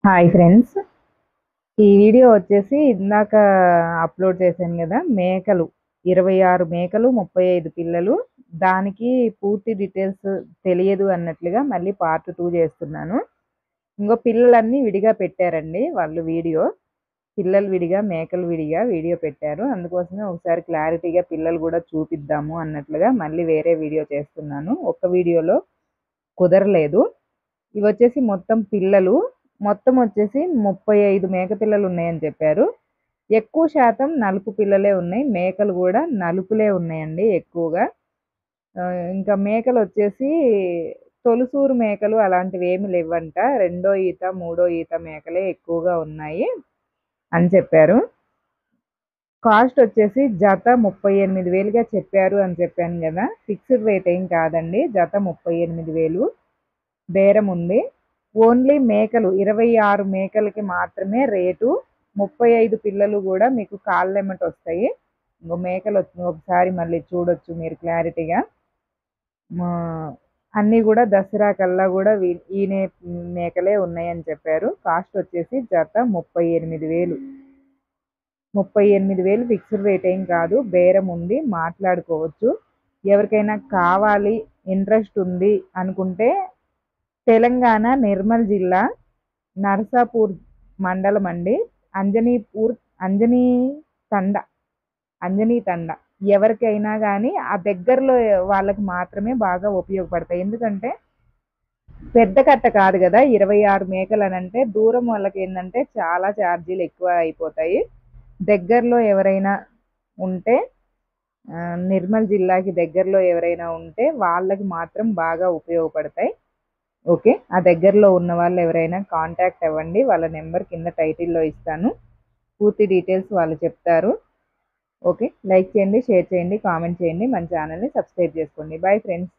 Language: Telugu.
Hi friends. ఈ వీడియో వచ్చేసి ఇందాక అప్లోడ్ చేశాను కదా, మేకలు 26 మేకలు 35 పిల్లలు. దానికి పూర్తి డీటెయిల్స్ తెలియదు అన్నట్లుగా మళ్ళీ పార్ట్ 2 చేస్తున్నాను. ఇంకో పిల్లలన్నీ విడిగా పెట్టారండి వాళ్ళు వీడియో. పిల్లలు విడిగా మేకలు విడిగా వీడియో పెట్టారు. అందుకోసమే ఒకసారి క్లారిటీగా పిల్లలు కూడా చూపిద్దాము అన్నట్లుగా మళ్ళీ వేరే వీడియో చేస్తున్నాను. ఒక్క వీడియోలో కుదరలేదు. ఇవొచ్చేసి మొత్తం పిల్లలు. మొత్తం వచ్చేసి 35 మేక పిల్లలు ఉన్నాయని చెప్పారు. ఎక్కువ శాతం నలుపు పిల్లలే ఉన్నాయి. మేకలు కూడా నలుపులే ఉన్నాయండి ఎక్కువగా. ఇంకా మేకలొచ్చేసి తొలుసూరు మేకలు అలాంటివేమి లేవంట. రెండో ఈత, మూడో ఈత మేకలే ఎక్కువగా ఉన్నాయి అని చెప్పారు. కాస్ట్ వచ్చేసి జత 38,000గా చెప్పారు అని చెప్పాను కదా. ఫిక్స్డ్ రేట్ ఏం కాదండి. జత 38,000 బేరం ఉంది. ఓన్లీ మేకలు 26 మేకలకి మాత్రమే రేటు. 35 పిల్లలు కూడా మీకు కాళ్ళెమ్మట వస్తాయి. ఇంకో మేకలు ఒకసారి మళ్ళీ చూడొచ్చు మీరు క్లారిటీగా. అన్నీ కూడా దసరా కల్లా కూడా ఈనే మేకలే ఉన్నాయని చెప్పారు. కాస్ట్ వచ్చేసి జత 38,000. 38,000 ఫిక్స్డ్ రేట్ ఏం కాదు. బేరం ఉంది, మాట్లాడుకోవచ్చు. ఎవరికైనా కావాలి, ఇంట్రెస్ట్ ఉంది అనుకుంటే తెలంగాణ నిర్మల్ జిల్లా నర్సాపూర్ మండలం అండి. అంజనీపూర్ అంజనీ తండ అంజనీ తండ ఎవరికైనా కానీ ఆ దగ్గరలో వాళ్ళకి మాత్రమే బాగా ఉపయోగపడతాయి. ఎందుకంటే పెద్ద కట్ట కాదు కదా, 26 మేకలు అని అంటే దూరం వాళ్ళకి ఏంటంటే చాలా ఛార్జీలు ఎక్కువ అయిపోతాయి. దగ్గరలో ఎవరైనా ఉంటే నిర్మల్ జిల్లాకి దగ్గరలో ఎవరైనా ఉంటే వాళ్ళకి మాత్రం బాగా ఉపయోగపడతాయి. ఓకే. ఆ దగ్గరలో ఉన్న వాళ్ళు ఎవరైనా కాంటాక్ట్ అవ్వండి. వాళ్ళ నెంబర్ కింద టైటిల్లో ఇస్తాను. పూర్తి డీటెయిల్స్ వాళ్ళు చెప్తారు. ఓకే. లైక్ చేయండి, షేర్ చేయండి, కామెంట్ చేయండి. మన ఛానల్ని సబ్స్క్రైబ్ చేసుకోండి. Bye friends.